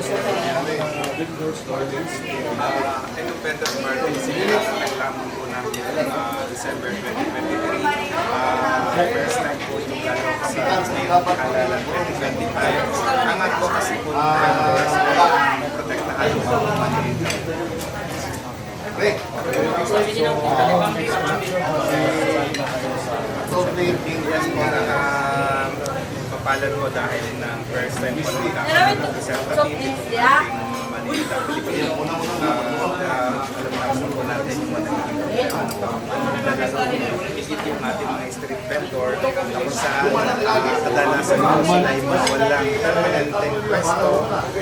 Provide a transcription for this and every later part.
vendors, gardens. Independent Martins, naglamang po namin December 2023. First time po yung gano'n sa Halalan 2025. Ang advocacy po ng vendors, protektahan yung mga manilita. Papalan po dahil ng first time po nung kakaroon ng December 2025. Manila, Pilipino. Alam naman po natin yung managing pigit yung ating mga street vendor na kung saan kadalasan po sila ay walang permanenteng pwesto.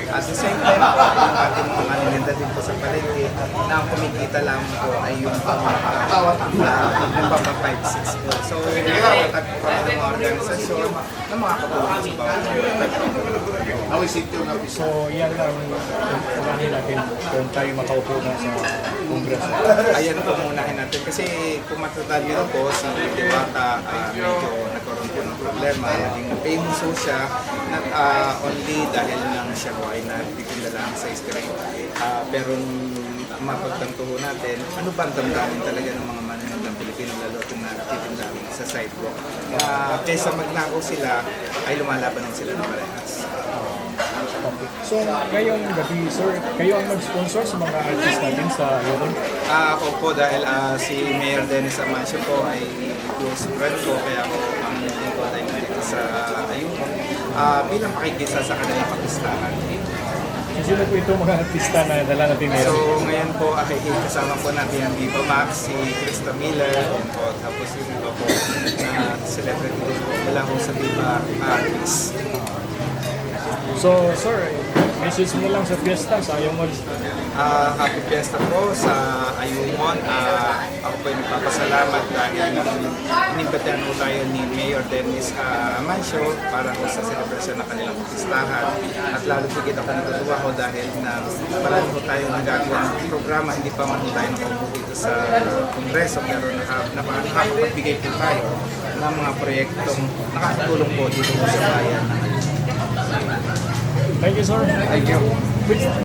At the same time po, yung ating mga maninda din po sa palengke na ang kumikita lang po ay yung pang 5-6 po. So, nakatag po kami ng mga organisasyon na makakatulong sa bawat So, yan lang unahin natin kung tayo makaupo na sa Kongreso. Ayan po munahin natin kasi kung matatali rin po si Diwata medyo nagkaroon po ng problema, naging famous siya not only dahil lang siya po ay nagtitinda lang sa street pero mapagtanto natin ano ba ang damdamin talaga ng mga maninindang Pilipino lalo kung nagtitinda sa sidewalk kaysa magnakaw sila ay lumalaban din sila ng parehas. So, ngayong gabi, sir, kayo ang mag-sponsor sa mga artist natin sa Ayun? Ako po dahil si Mayor Dennis Amancio po ay close friend ko kaya ako ang lingkod ay dito sa Ayun bilang makikisa sa kanilang pakistahan. Sino po itong mga artista na dala natin ngayon? So ngayon po ay kasama po natin ang Viva Max, si Krista Miller, and po, tapos yung iba po na celebrity din po mula po sa Viva Artists. So, sir, message mo lang sa fiesta sa Ayungon. Happy Fiesta po sa Ayungon. Ako po ay nagpapasalamat dahil inimbitahan po tayo ni Mayor Dennis Amancio para po sa celebration ng kanilang pistahan. At lalo higit ako natutuwa ko dahil na marami po tayo nagagawa ng programa, hindi pa man po tayo nakaupo dito sa Kongreso pero nakakapagbigay po tayo ng mga proyektong nakakatulong po dito sa bayan ng Ayungon. Thank you, sir. Thank you.